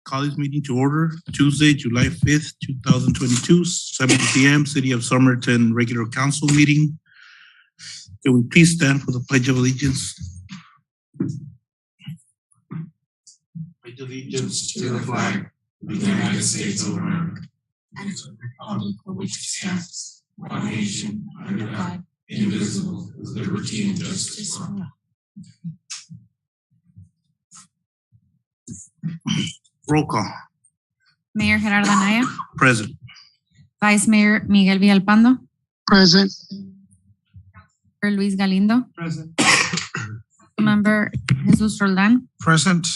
Call this meeting to order. Tuesday, July 5th, 2022, 7 p.m., City of Somerton regular council meeting. Can we please stand for the Pledge of Allegiance? Pledge allegiance to the flag of the United States of America and to the republic for which it stands, one nation, under God, indivisible, with liberty and justice for all. Roll call. Mayor Gerardo Anaya. Present. Vice Mayor Miguel Villalpando. Present. Luis Galindo. Present. Member Jesus Roldan. Present.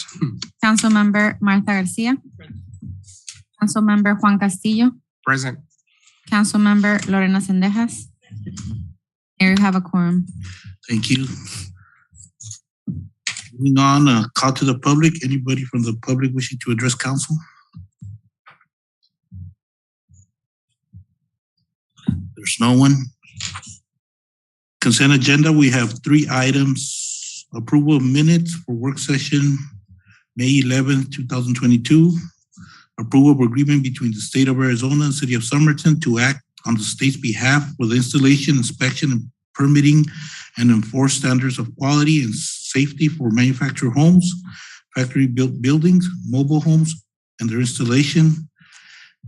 Council Member Martha Garcia. Council Member Juan Castillo. Present. Council Member Lorena Sendejas. Mayor, you have a quorum. Thank you. Moving on, call to the public. Anybody from the public wishing to address council? There's no one. Consent agenda, we have 3 items. Approval of minutes for work session, May 11th, 2022. Approval of agreement between the state of Arizona and City of Somerton to act on the state's behalf for the installation, inspection, and permitting and enforce standards of quality and safety for manufactured homes, factory-built buildings, mobile homes, and their installation.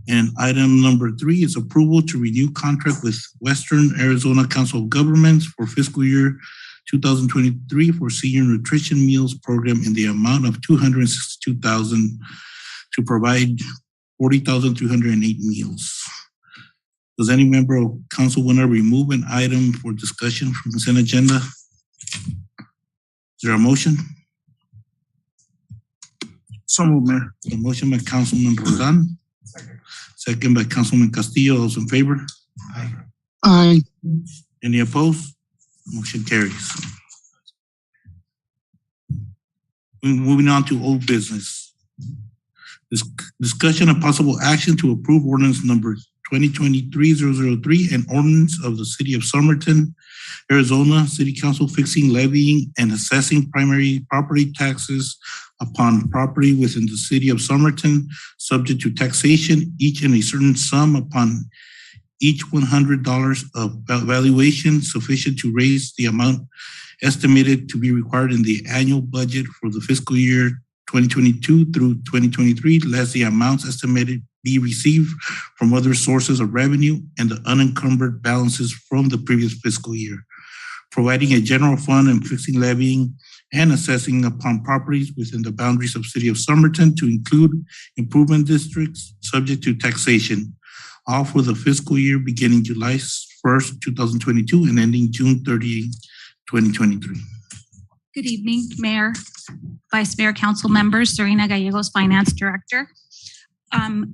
And item number 3 is approval to renew contract with Western Arizona Council of Governments for fiscal year 2023 for senior nutrition meals program in the amount of $262,000 to provide 40,308 meals. Does any member of council want to remove an item for discussion from the consent agenda? Is there a motion? So moved, Mayor. A motion by Councilman Roldan. Second by Councilman Castillo. Those in favor? Aye. Aye. Any opposed? Motion carries. Moving on to old business. Discussion of possible action to approve ordinance number 2023-003 and ordinance of the City of Somerton, Arizona City Council fixing, levying, and assessing primary property taxes upon property within the City of Somerton, subject to taxation, each in a certain sum upon each $100 of valuation sufficient to raise the amount estimated to be required in the annual budget for the fiscal year 2022 through 2023, less the amounts estimated be received from other sources of revenue and the unencumbered balances from the previous fiscal year, providing a general fund and fixing, levying, and assessing upon properties within the boundaries of City of Somerton to include improvement districts subject to taxation, all for the fiscal year beginning July 1st, 2022 and ending June 30, 2023. Good evening, Mayor, Vice Mayor, Council members, Serena Gallegos, Finance Director.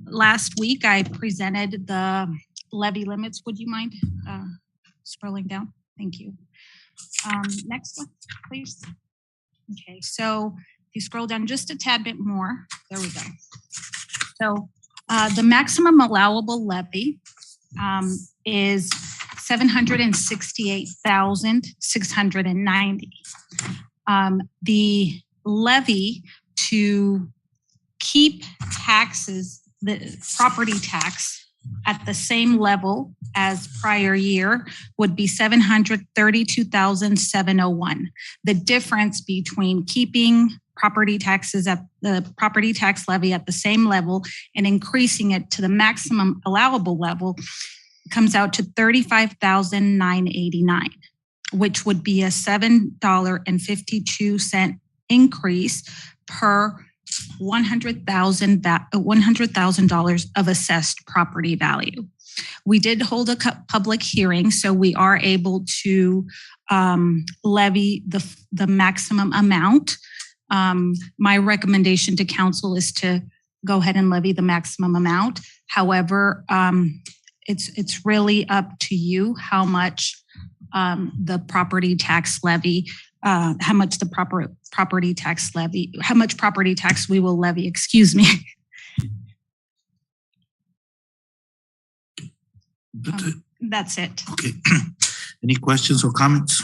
Last week, I presented the levy limits. Would you mind scrolling down? Thank you. Next one, please. Okay, so if you scroll down just a tad bit more, there we go. So the maximum allowable levy is $768,690. The levy to keep taxes, the property tax at the same level as prior year would be $732,701. The difference between keeping property taxes at the property tax levy at the same level and increasing it to the maximum allowable level comes out to $35,989, which would be a $7.52 increase per $100,000 of assessed property value. We did hold a public hearing, so we are able to levy the maximum amount. My recommendation to council is to go ahead and levy the maximum amount. However, it's really up to you how much the property tax levy, how much property tax we will levy, excuse me. That's it. Okay. Any questions or comments?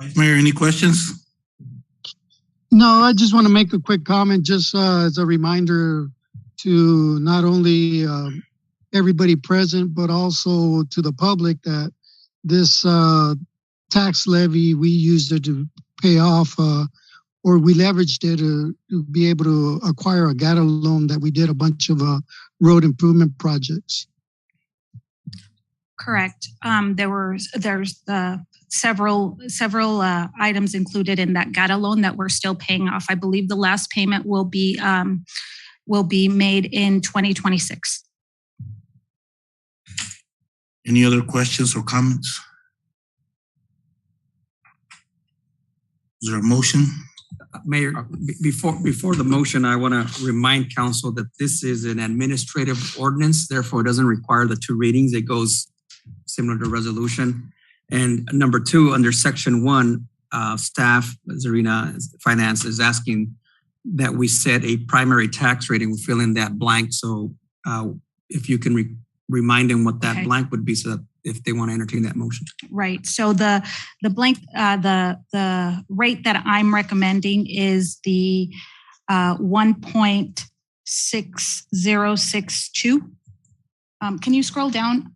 Vice Mayor, any questions? No, I just want to make a quick comment, just as a reminder to not only everybody present, but also to the public that this tax levy, we used it to pay off, or we leveraged it to be able to acquire a GATA loan that we did a bunch of road improvement projects. Correct. There's several items included in that GATA loan that we're still paying off. I believe the last payment will be made in 2026. Any other questions or comments? Is there a motion? Mayor, before the motion, I want to remind council that this is an administrative ordinance, therefore it doesn't require the 2 readings. It goes similar to resolution. And number 2, under section 1, staff, Zarina Finance is asking that we set a primary tax rate and we fill in that blank. So if you can remind them what that blank would be, so that if they want to entertain that motion. Right. So the blank, the rate that I'm recommending is the 1.6062. Can you scroll down,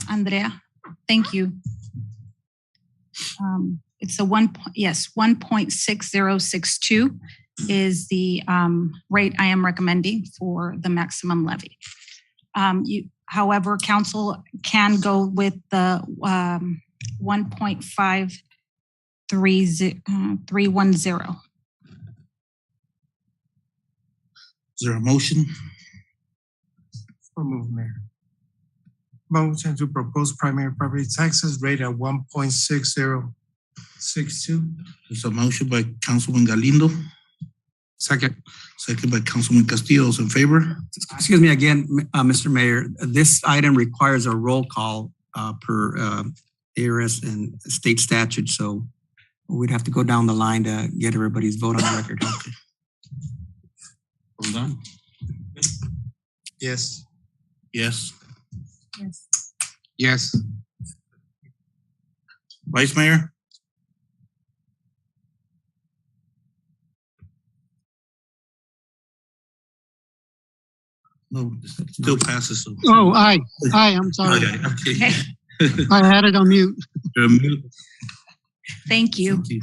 Andrea? Thank you. It's a 1.6062 is the rate I am recommending for the maximum levy. However, council can go with the 1.5310. Is there a motion? So moved, Mayor. Motion to propose primary property taxes rate at 1.6062. There's a motion by Councilman Galindo. Second. Second by Councilman Castillo. Those in favor? Excuse me again, Mr. Mayor. This item requires a roll call per ARS and state statute, so we'd have to go down the line to get everybody's vote on the record. Hold on. Yes. Yes. Yes. Yes. Vice Mayor? No, it still passes. So. Oh, aye. I'm sorry. Okay. I had it on mute. You're on mute. Thank you. Thank you.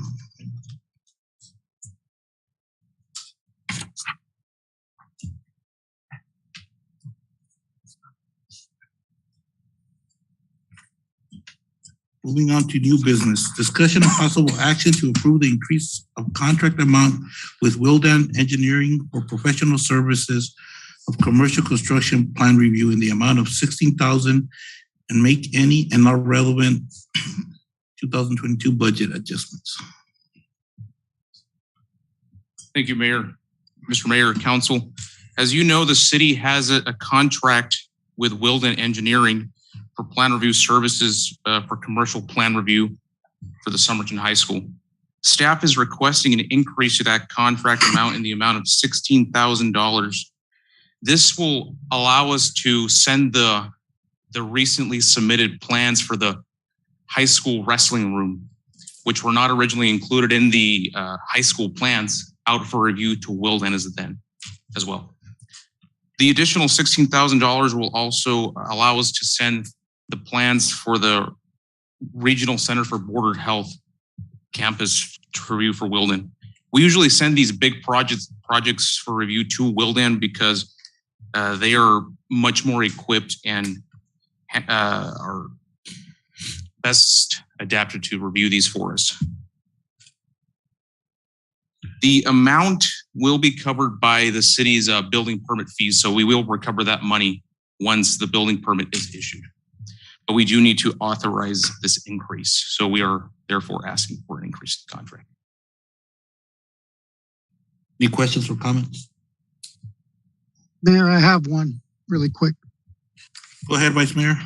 Moving on to new business, discussion of possible action to approve the increase of contract amount with Willdan Engineering for professional services of commercial construction plan review in the amount of $16,000 and make any and not relevant 2022 budget adjustments. Thank you, Mayor. Mr. Mayor, Council. As you know, the city has a contract with Willdan Engineering for plan review services for commercial plan review for the Somerton High School. Staff is requesting an increase to that contract amount in the amount of $16,000. This will allow us to send the recently submitted plans for the high school wrestling room, which were not originally included in the high school plans, out for review to Willdan as well. The additional $16,000 will also allow us to send the plans for the Regional Center for Border Health campus to review for Willdan. We usually send these big projects for review to Willdan because they are much more equipped and are best adapted to review these for us. The amount will be covered by the city's building permit fees, so we will recover that money once the building permit is issued. But we do need to authorize this increase, so we are therefore asking for an increase in the contract. Any questions or comments? Mayor, I have one really quick. Go ahead, Vice Mayor.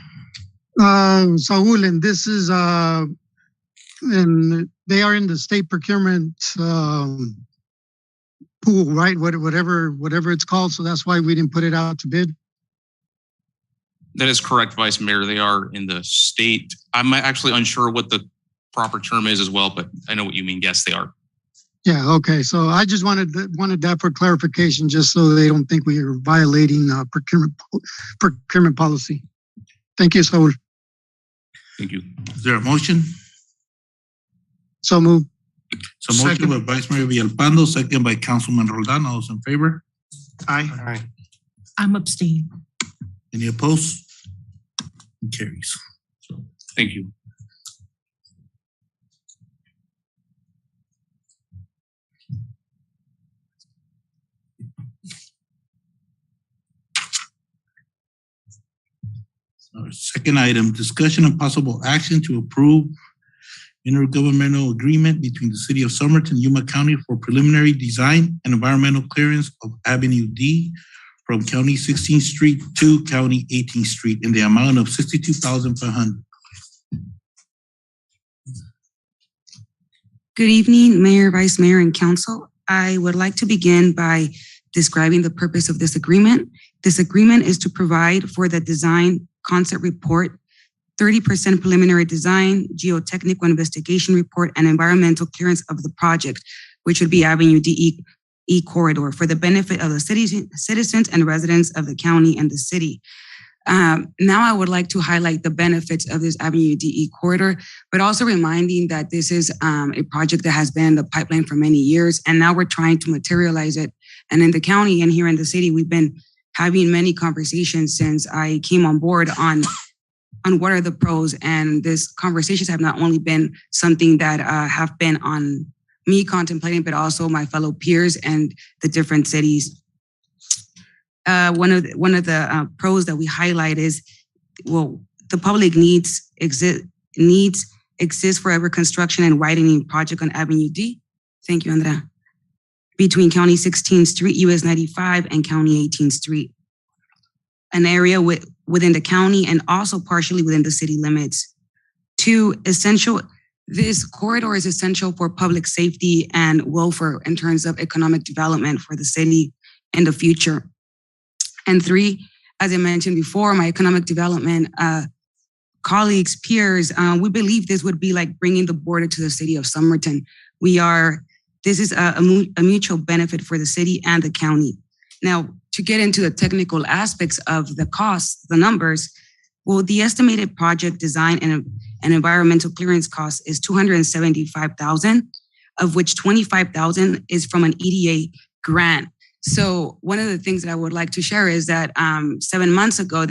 Saul, and this is, and they are in the state procurement pool, right? Whatever it's called. So that's why we didn't put it out to bid. That is correct, Vice Mayor. They are in the state. I'm actually unsure what the proper term is as well, but I know what you mean. Yes, they are. Yeah, okay. So I just wanted that for clarification, just so they don't think we are violating procurement policy. Thank you, Saul. Thank you. Is there a motion? So moved. So motion by Vice Mayor Villalpando, second by Councilman Roldan. All those in favor? Aye. I'm abstaining. Any opposed? It carries. So, thank you. Second item, discussion and possible action to approve intergovernmental agreement between the City of Somerton, Yuma County for preliminary design and environmental clearance of Avenue D from County 16th Street to County 18th Street in the amount of $62,500. Good evening, Mayor, Vice Mayor, and Council. I would like to begin by describing the purpose of this agreement. This agreement is to provide for the design concept report, 30% preliminary design, geotechnical investigation report, and environmental clearance of the project, which would be Avenue D corridor for the benefit of the citizens and residents of the county and the city. Now I would like to highlight the benefits of this Avenue D corridor, but also reminding that this is a project that has been in the pipeline for many years, and now we're trying to materialize it. And in the county and here in the city, we've been having many conversations since I came on board on what are the pros. And these conversations have not only been something that have been on me contemplating, but also my fellow peers and the different cities. One of the pros that we highlight is, well, the public needs exist for every construction and widening project on Avenue D. Thank you, Andrea. Between County 16th Street, US 95, and County 18th Street. An area within the county and also partially within the city limits. This corridor is essential for public safety and welfare in terms of economic development for the city in the future. And 3, as I mentioned before, my economic development colleagues, peers, we believe this would be like bringing the border to the City of Somerton. This is a mutual benefit for the city and the county. Now, to get into the technical aspects of the costs, the numbers, well, the estimated project design and environmental clearance cost is $275,000, of which $25,000 is from an EDA grant. So one of the things that I would like to share is that 7 months ago,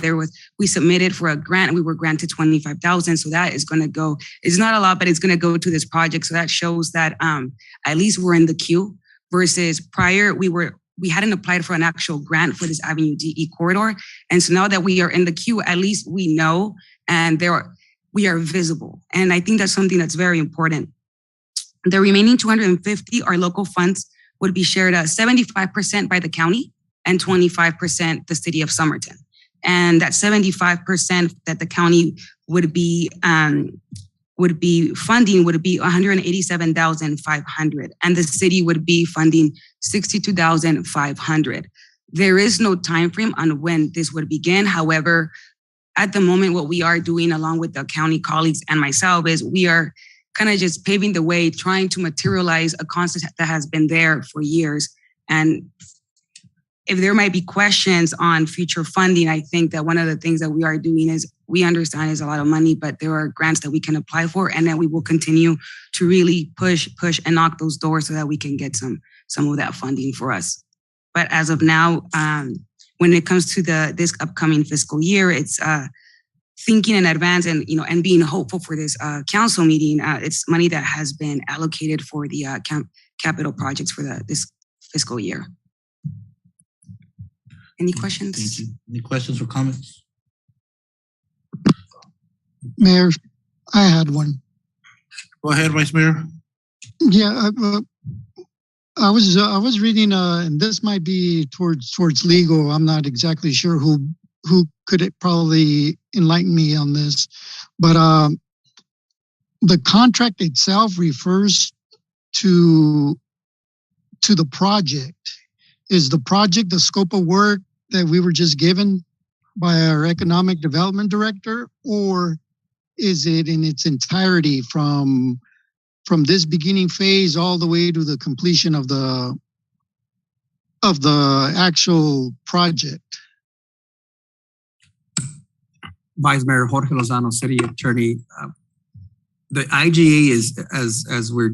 we submitted for a grant and we were granted $25,000. So that is going to go, it's not a lot, but it's going to go to this project. So that shows that at least we're in the queue versus prior, we hadn't applied for an actual grant for this Avenue D corridor. And so now that we are in the queue, at least we know and we are visible. And I think that's something that's very important. The remaining 250 are local funds would be shared 75% by the county and 25% the City of Somerton. And that 75% that the county would be funding would be $187,500, and the city would be funding $62,500. There is no time frame on when this would begin. However, at the moment, what we are doing along with the county colleagues and myself is we are kind of just paving the way, trying to materialize a concept that has been there for years. And if there might be questions on future funding, I think that one of the things that we are doing is we understand is a lot of money, but there are grants that we can apply for, and then we will continue to really push and knock those doors so that we can get some of that funding for us. But as of now, when it comes to this upcoming fiscal year, it's thinking in advance and being hopeful for this council meeting. It's money that has been allocated for the capital projects for this fiscal year. Any questions? Thank you. Any questions or comments? Mayor, I had one. Go ahead, Vice Mayor. Yeah, I was reading, and this might be towards legal. I'm not exactly sure who could probably enlighten me on this, but the contract itself refers to the project. Is the project the scope of work that we were just given by our economic development director, or is it in its entirety from this beginning phase all the way to the completion of the actual project? Vice Mayor Jorge Lozano, City Attorney. The IGA is, as you're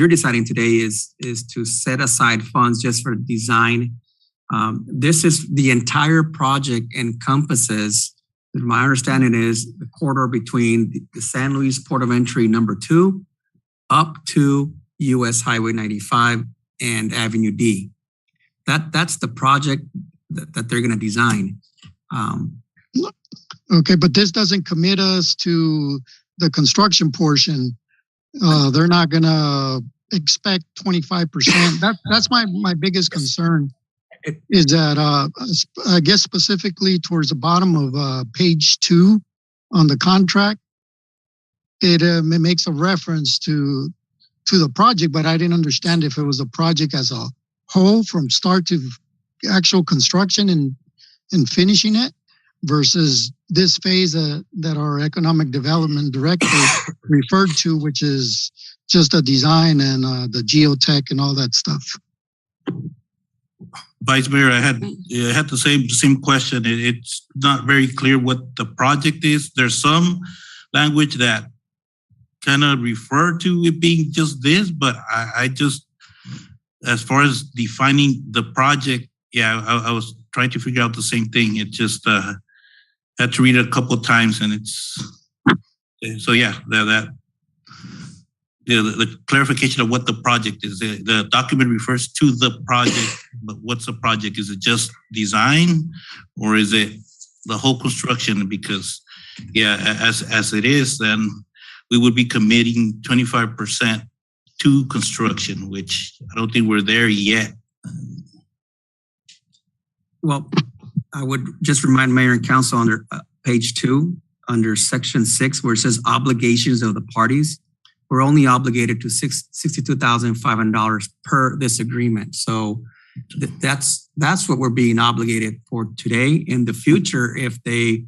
deciding today, is to set aside funds just for design. This is the entire project encompasses, my understanding is, the corridor between the San Luis Port of Entry number 2 up to US Highway 95 and Avenue D. That's the project that they're going to design. Okay, but this doesn't commit us to the construction portion. They're not going to expect 25%. That's my biggest concern. Is that I guess specifically towards the bottom of page 2 on the contract, it makes a reference to the project, but I didn't understand if it was a project as a whole from start to actual construction and finishing it versus this phase that our economic development director referred to, which is just a design and the geotech and all that stuff. Vice Mayor, I had the same question. It's not very clear what the project is. There's some language that kind of refer to it being just this, but I just, as far as defining the project, I was trying to figure out the same thing. It just had to read it a couple of times, and the clarification of what the project is. The document refers to the project, but what's the project? Is it just design, or is it the whole construction? Because as it is, then we would be committing 25% to construction, which I don't think we're there yet. Well, I would just remind Mayor and Council under page 2, under section 6, where it says obligations of the parties, we're only obligated to $62,500 per this agreement. So that's what we're being obligated for today. In the future, if they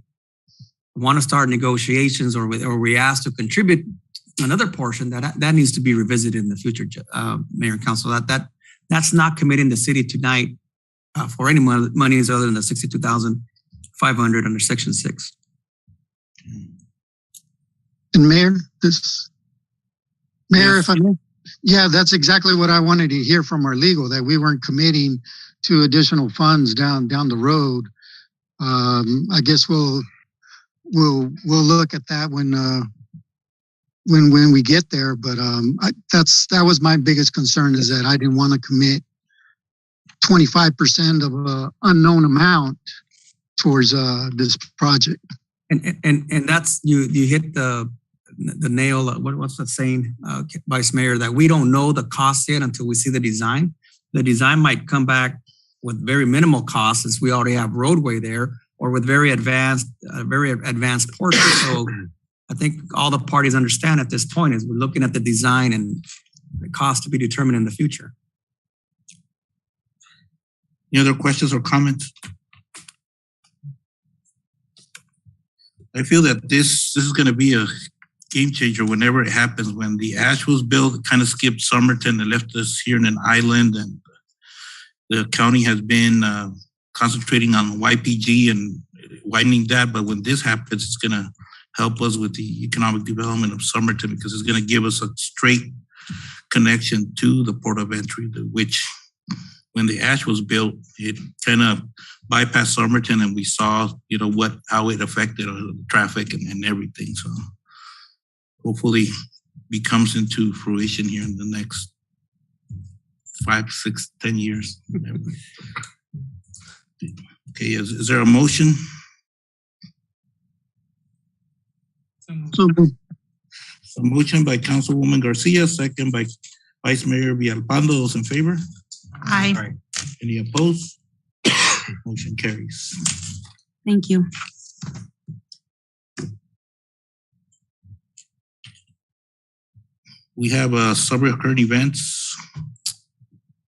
want to start negotiations or we ask to contribute another portion, that needs to be revisited in the future, Mayor and Council. That's not committing the city tonight for any monies other than the $62,500 under section 6. And Mayor, if I may, that's exactly what I wanted to hear from our legal, that we weren't committing to additional funds down the road. I guess we'll look at that when we get there. But that was my biggest concern, is that I didn't want to commit 25% of an unknown amount towards this project. And that's you hit the nail. What's that saying, Vice Mayor? That we don't know the cost yet until we see the design. The design might come back with very minimal costs, since we already have roadway there, or with very advanced portions. So I think all the parties understand at this point is we're looking at the design and the cost to be determined in the future. Any other questions or comments? I feel that this is going to be a game changer whenever it happens. When the ash was built, it kind of skipped Somerton and left us here in an island, and the county has been concentrating on YPG and widening that. But when this happens, it's going to help us with the economic development of Somerton, because it's going to give us a straight connection to the port of entry, which when the ash was built, it kind of bypassed Somerton, and we saw, how it affected the traffic and everything. So hopefully comes into fruition here in the next 5, 6, 10 years. Okay, is there a motion? So A motion by Councilwoman Garcia, second by Vice Mayor Villalpando. Those in favor? Aye. Any opposed? Motion carries. Thank you. We have sub-recurring events.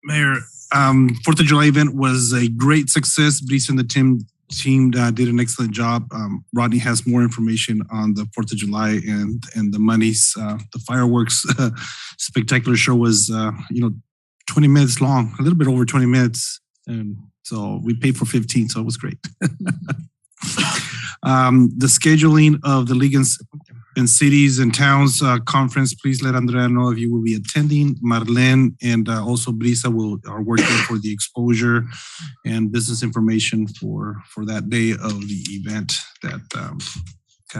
Mayor, 4th of July event was a great success. Brisa and the team team did an excellent job. Rodney has more information on the 4th of July and the monies. The fireworks spectacular show was, 20 minutes long, a little bit over 20 minutes. And so we paid for 15, so it was great. The scheduling of the League and Cities and Towns Conference, please let Andrea know if you will be attending. Marlene and also Brisa are working for the exposure and business information for that day of the event that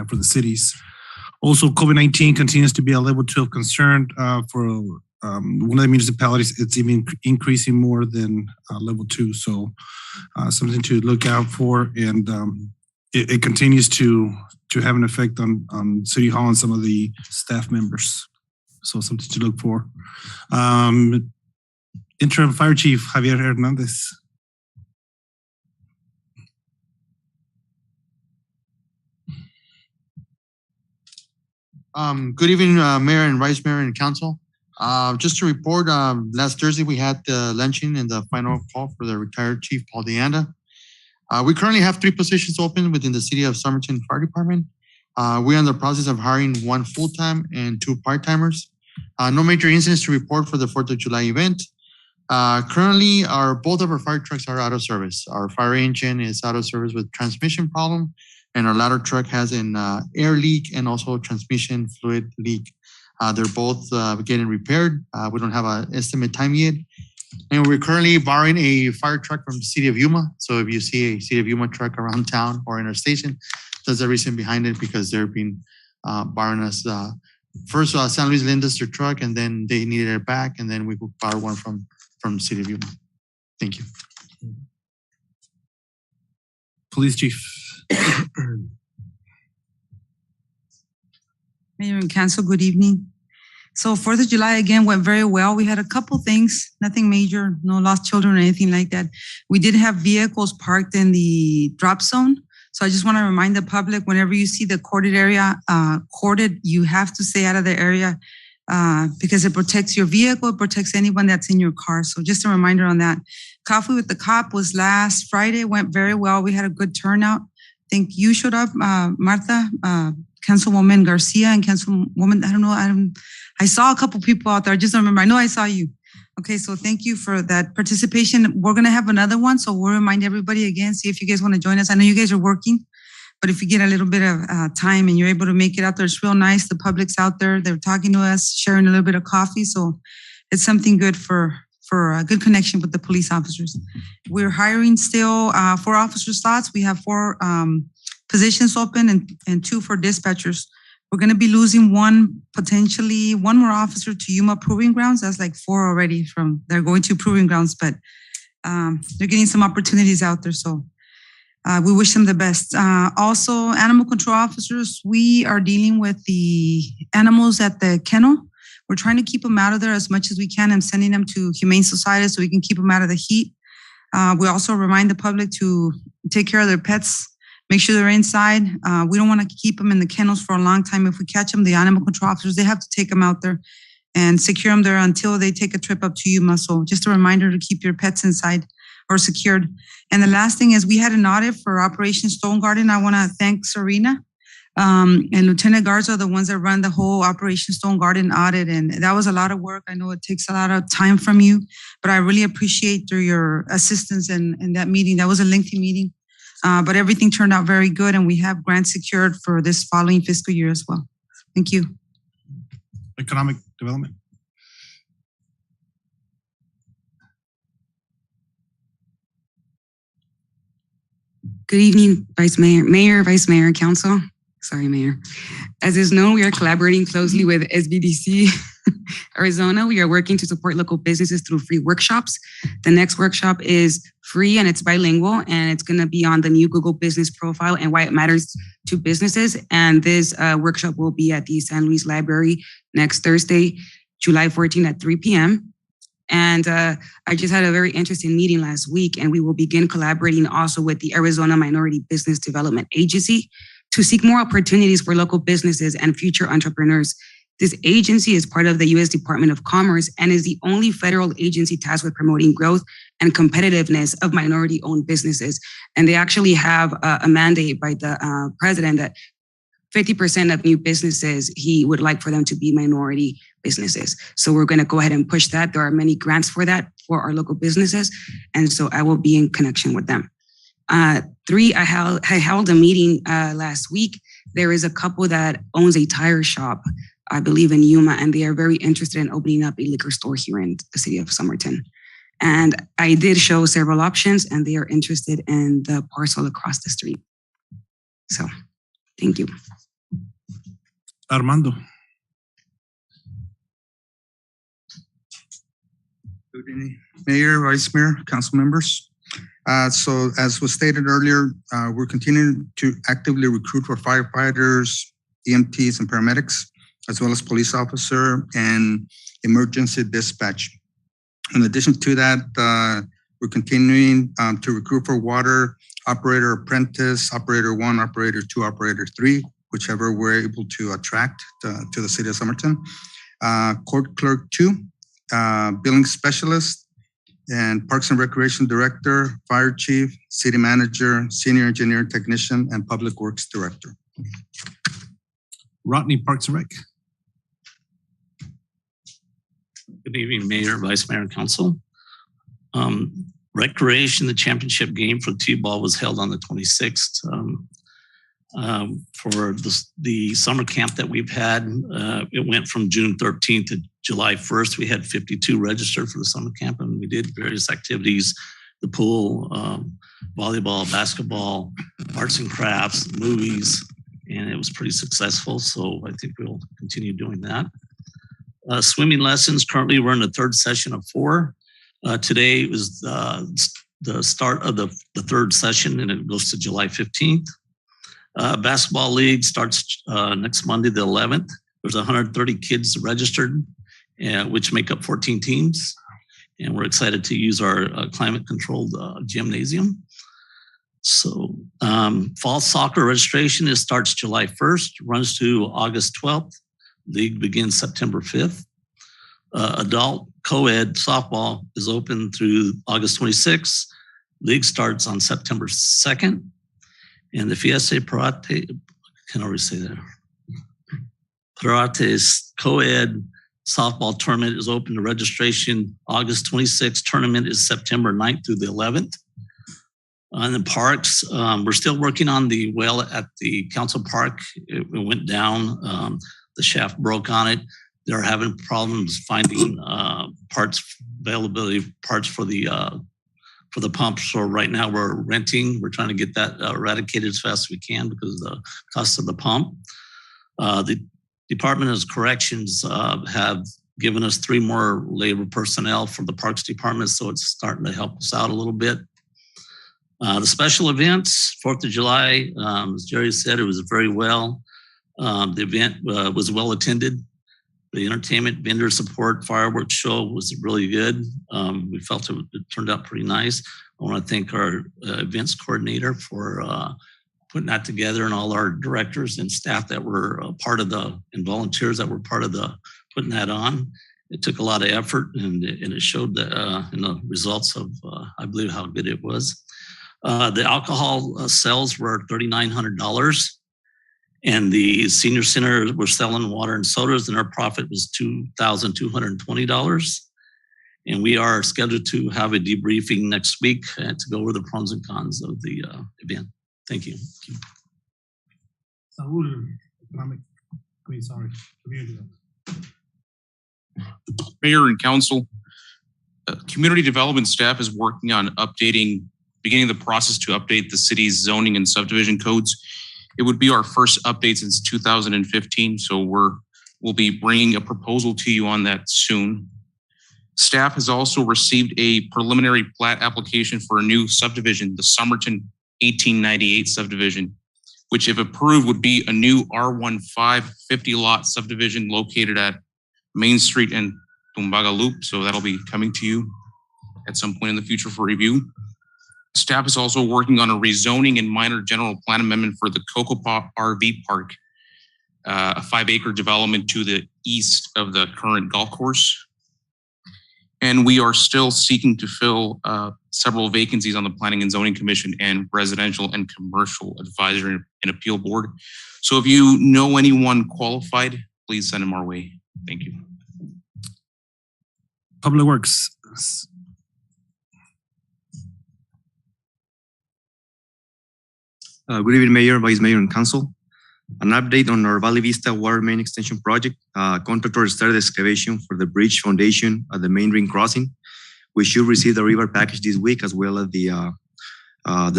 for the cities. Also, COVID-19 continues to be a level 2 of concern for one of the municipalities. It's even increasing more than level 2, so something to look out for. And it continues to have an effect on City Hall and some of the staff members. So something to look for. Interim Fire Chief Javier Hernandez. Good evening, Mayor and Vice Mayor and Council. Just to report, last Thursday we had the luncheon and the final call for the retired Chief Paul Deanda. We currently have 3 positions open within the City of Somerton Fire Department. We're in the process of hiring 1 full-time and 2 part-timers. No major incidents to report for the 4th of July event. Currently, both of our fire trucks are out of service. Our fire engine is out of service with transmission problem, and our ladder truck has an air leak and also transmission fluid leak. They're both getting repaired. We don't have an estimate time yet. And we're currently borrowing a fire truck from the City of Yuma. So if you see a City of Yuma truck around town or in our station, that's the reason behind it, because they've been borrowing us first San Luis lent us their truck, and then they needed it back, and then we could borrow one from the City of Yuma. Thank you. Police Chief. Mayor and Council, good evening. So 4th of July again went very well. We had a couple things, nothing major, no lost children or anything like that. We did have vehicles parked in the drop zone. So I just want to remind the public, whenever you see the corded area, you have to stay out of the area because it protects your vehicle, it protects anyone that's in your car. So just a reminder on that. Coffee with the Cop was last Friday, went very well. We had a good turnout. I think you showed up, Martha, Councilwoman Garcia and Councilwoman, I saw a couple people out there. I just don't remember. I know I saw you. Okay, so thank you for that participation. We're going to have another one, so we'll remind everybody again, see if you guys want to join us. I know you guys are working, but if you get a little bit of time and you're able to make it out there, it's real nice. The public's out there. They're talking to us, sharing a little bit of coffee, so it's something good for a good connection with the police officers. We're hiring still 4 officer slots. We have 4 positions open and 2 for dispatchers. We're going to be losing potentially one more officer to Yuma Proving Grounds. That's like 4 already they're going to Proving Grounds, but they're getting some opportunities out there. So we wish them the best. Also, animal control officers, we are dealing with the animals at the kennel. We're trying to keep them out of there as much as we can and sending them to Humane Society so we can keep them out of the heat. We also remind the public to take care of their pets. Make sure they're inside. We don't want to keep them in the kennels for a long time. If we catch them, the animal control officers, they have to take them out there and secure them there until they take a trip up to Yuma. So just a reminder to keep your pets inside or secured. And the last thing is we had an audit for Operation Stone Garden. I want to thank Serena and Lieutenant Garza, the ones that run the whole Operation Stone Garden audit. And that was a lot of work. I know it takes a lot of time from you, but I really appreciate your assistance in that meeting. That was a lengthy meeting. But everything turned out very good, and we have grants secured for this following fiscal year as well. Thank you. Economic Development. Good evening, Vice Mayor, Vice Mayor, Council. Sorry, Mayor. As is known, we are collaborating closely with SBDC Arizona. We are working to support local businesses through free workshops. The next workshop is free and it's bilingual, and it's going to be on the new Google Business Profile and why it matters to businesses. And this workshop will be at the San Luis Library next Thursday, July 14 at 3 p.m. And I just had a very interesting meeting last week, and we will begin collaborating also with the Arizona Minority Business Development Agency to seek more opportunities for local businesses and future entrepreneurs. This agency is part of the U.S. Department of Commerce and is the only federal agency tasked with promoting growth and competitiveness of minority-owned businesses. And they actually have a mandate by the president that 50% of new businesses, he would like for them to be minority businesses. So we're going to go ahead and push that. There are many grants for that for our local businesses. And so I will be in connection with them. 3, I held a meeting last week. There is a couple that owns a tire shop, I believe in Yuma, and they are very interested in opening up a liquor store here in the city of Somerton. And I did show several options, and they are interested in the parcel across the street. So, thank you. Armando. Good evening, Mayor, Vice Mayor, council members. So as was stated earlier, we're continuing to actively recruit for firefighters, EMTs, and paramedics, as well as police officer and emergency dispatch. In addition to that, we're continuing to recruit for water operator apprentice, operator 1, operator 2, operator 3, whichever we're able to attract to the city of Somerton. Court clerk 2, billing specialist, and Parks and Recreation Director, Fire Chief, City Manager, Senior Engineer Technician, and Public Works Director. Rodney, Parks and Rec. Good evening, Mayor, Vice Mayor, and Council. Recreation, the championship game for T-ball was held on the 26th. For the summer camp that we've had, it went from June 13th to July 1st. We had 52 registered for the summer camp, and we did various activities, the pool, volleyball, basketball, arts and crafts, movies, and it was pretty successful. So I think we'll continue doing that. Swimming lessons, currently we're in the 3rd session of 4. Today was the start of the 3rd session, and it goes to July 15th. Basketball league starts next Monday, the 11th. There's 130 kids registered, which make up 14 teams. And we're excited to use our climate-controlled gymnasium. So fall soccer registration starts July 1st, runs to August 12th. League begins September 5th. Adult co-ed softball is open through August 26th. League starts on September 2nd. And the Fiesta Parate, I can already say that. Parate's co-ed softball tournament is open to registration August 26th. Tournament is September 9th through the 11th. In the parks, we're still working on the well at the council park. It went down. The shaft broke on it. They're having problems finding parts availability, parts for the pump. So right now we're renting. We're trying to get that eradicated as fast as we can because of the cost of the pump. The Department of Corrections have given us 3 more labor personnel for the Parks Department, so it's starting to help us out a little bit. The special events, 4th of July, as Jerry said, it was very well. The event was well attended. The entertainment vendor support fireworks show was really good. We felt it turned out pretty nice. I want to thank our events coordinator for putting that together, and all our directors and staff that were part of and volunteers that were part of putting that on. It took a lot of effort, and it showed in the results of, I believe, how good it was. The alcohol sales were $3,900. And the senior center were selling water and sodas, and our profit was $2,220. And we are scheduled to have a debriefing next week to go over the pros and cons of the event. Thank you. Saul, Mayor and council, community development staff is working on beginning the process to update the city's zoning and subdivision codes. It would be our first update since 2015, so we'll be bringing a proposal to you on that soon. Staff has also received a preliminary plat application for a new subdivision, the Somerton 1898 subdivision, which if approved would be a new R15 50-lot subdivision located at Main Street and Tumbaga Loop, so that'll be coming to you at some point in the future for review. Staff is also working on a rezoning and minor general plan amendment for the Cocoa Pop RV Park, a 5-acre development to the east of the current golf course. And we are still seeking to fill several vacancies on the Planning and Zoning Commission and Residential and Commercial Advisory and Appeal Board. So if you know anyone qualified, please send them our way. Thank you. Public Works. Good evening, Mayor, Vice Mayor, and Council. An update on our Valley Vista Water Main Extension Project. Contractor started excavation for the bridge foundation at the main ring crossing. We should receive the river package this week, as well as the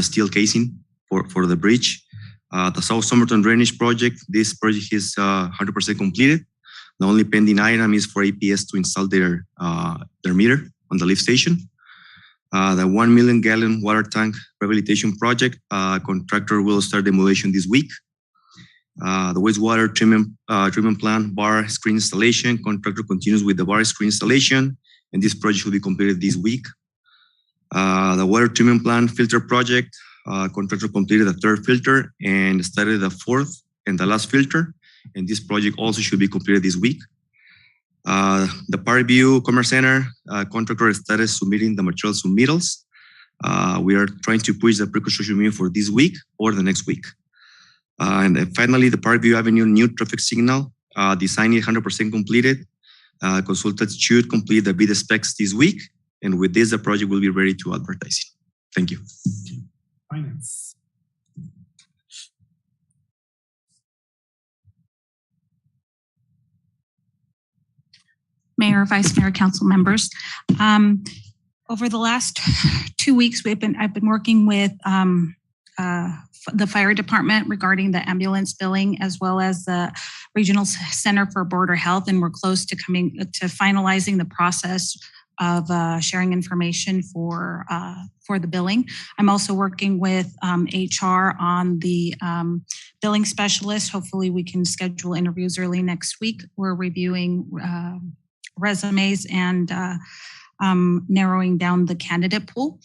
steel casing for the bridge. The South Somerton Drainage Project. This project is 100% completed. The only pending item is for APS to install their meter on the lift station. The 1 million gallon water tank rehabilitation project, contractor will start demolition this week. The wastewater treatment plant bar screen installation, contractor continues with the bar screen installation, and this project will be completed this week. The water treatment plant filter project, contractor completed the third filter and started the fourth and the last filter, and this project also should be completed this week. The Parkview Commerce Center, contractor started submitting the material submittals. We are trying to push the pre-construction meeting for this week or the next week. And then finally, the Parkview Avenue new traffic signal, design is 100% completed. Consultants should complete the bid specs this week. And with this, the project will be ready to advertising. Thank you. Finance. Mayor, Vice Mayor, Council members. Over the last 2 weeks, I've been working with the fire department regarding the ambulance billing, as well as the Regional Center for Border Health, and we're close to finalizing the process of sharing information for the billing. I'm also working with HR on the billing specialist. Hopefully, we can schedule interviews early next week. We're reviewing resumes and narrowing down the candidate pool.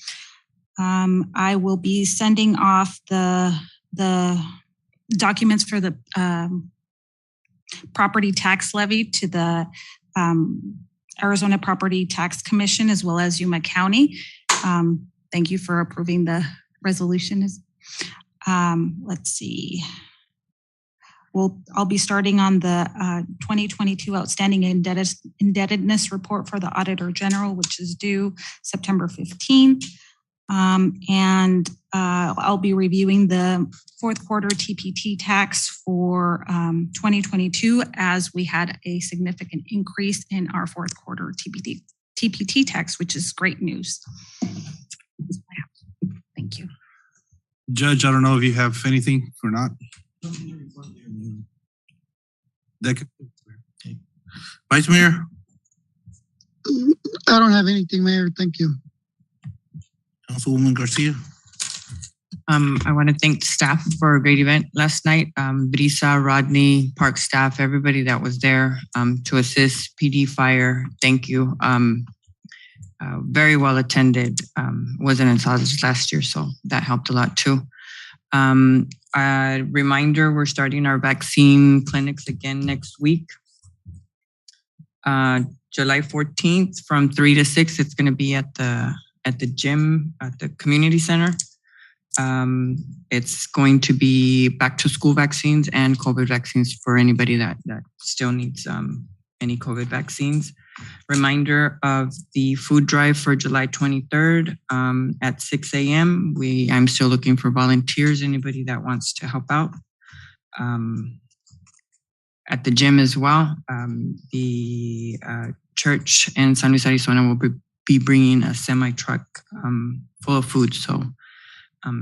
I will be sending off the documents for the property tax levy to the Arizona Property Tax Commission, as well as Yuma County. Thank you for approving the resolution. Let's see. I'll be starting on the 2022 outstanding indebtedness report for the Auditor General, which is due September 15th. And I'll be reviewing the fourth quarter TPT tax for 2022, as we had a significant increase in our fourth quarter TPT tax, which is great news. Thank you. Judge, I don't know if you have anything or not. Vice Mayor? I don't have anything, Mayor. Thank you. Councilwoman Garcia? I want to thank staff for a great event last night. Brisa, Rodney, park staff, everybody that was there to assist, PD, fire, thank you. Very well attended. Wasn't in Sausage last year, so that helped a lot too. A reminder, we're starting our vaccine clinics again next week. July 14th from 3 to 6, it's going to be at the gym at the community center. It's going to be back to school vaccines and COVID vaccines for anybody that still needs any COVID vaccines. Reminder of the food drive for July 23rd at 6 a.m. I'm still looking for volunteers, anybody that wants to help out. At the gym as well, the church in San Luis, Arizona will be bringing a semi-truck full of food. So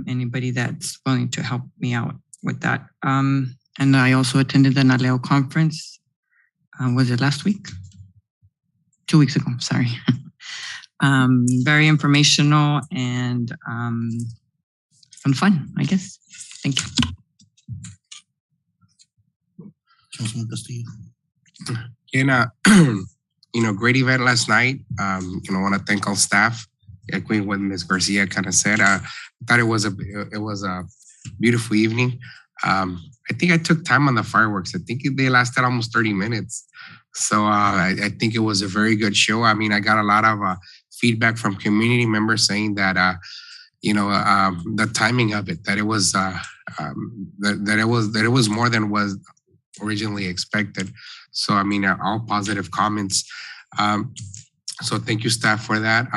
anybody that's willing to help me out with that. And I also attended the NALEO conference. Was it last week? 2 weeks ago, sorry. Very informational and some fun, I guess. Thank you. Councilman Castillo. Great event last night. I want to thank all staff. Echoing what Ms. Garcia kind of said. I thought it was a beautiful evening. I think I took time on the fireworks. I think they lasted almost 30 minutes. So I think it was a very good show. I mean, I got a lot of feedback from community members saying that, the timing of it, that it was that it was more than was originally expected. So, I mean, all positive comments. So thank you, staff, for that.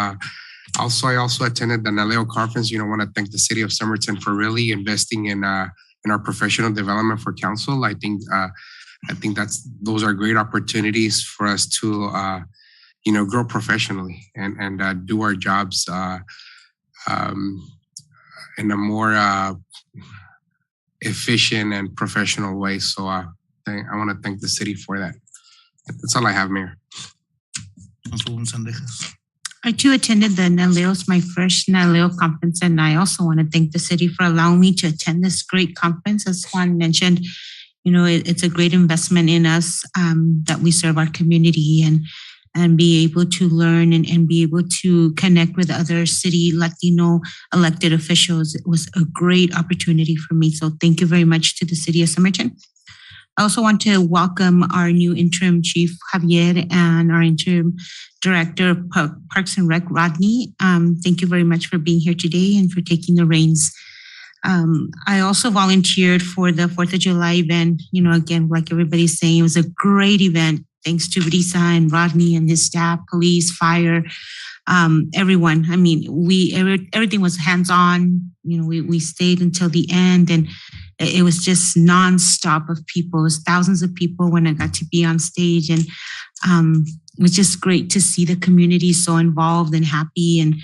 Also, I also attended the NALEO conference. Want to thank the City of Somerton for really investing in our professional development for council. I think those are great opportunities for us to grow professionally and do our jobs in a more efficient and professional way. So I want to thank the city for that. That's all I have, Mayor. I too attended the NALEO's, my first NALEO conference, and I also want to thank the city for allowing me to attend this great conference. As Juan mentioned, it's a great investment in us that we serve our community and be able to learn and be able to connect with other city Latino elected officials. It was a great opportunity for me. So thank you very much to the City of Somerton. I also want to welcome our new interim chief, Javier, and our interim director of Parks and Rec, Rodney. Thank you very much for being here today and for taking the reins. I also volunteered for the 4th of July event. Again, like everybody's saying, it was a great event. Thanks to Brisa and Rodney and his staff, police, fire, everyone. I mean, everything was hands-on. We stayed until the end, and it was just nonstop of people. It was thousands of people when I got to be on stage, and it was just great to see the community so involved and happy, and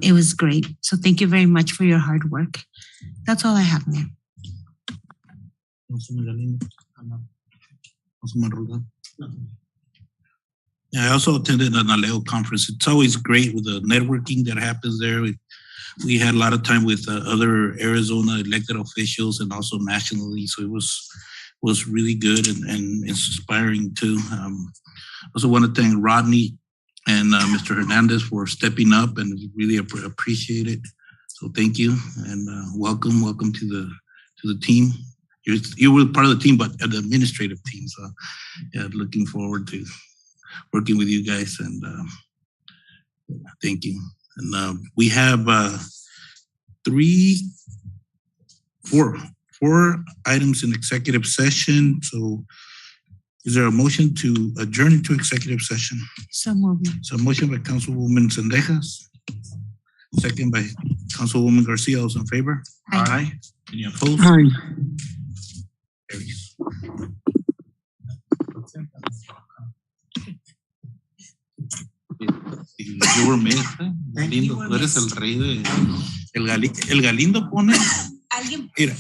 it was great. So thank you very much for your hard work. That's all I have, ma'am. Yeah, I also attended the NALEO conference. It's always great with the networking that happens there. We had a lot of time with other Arizona elected officials and also nationally. So it was really good and inspiring too. I also want to thank Rodney and Mr. Hernandez for stepping up, and really appreciate it. So thank you, and welcome to the team. You were part of the team, but the administrative team. So yeah, looking forward to working with you guys, and thank you. And we have four items in executive session. So is there a motion to adjourn into executive session? So moved. So motion by Councilwoman Sendejas, second by Councilwoman Garcia. All those in favor? Aye. Any opposed? Aye. Carries. You were missed, Galindo, tú eres el rey de... El Galindo pone... Alguien... Mira,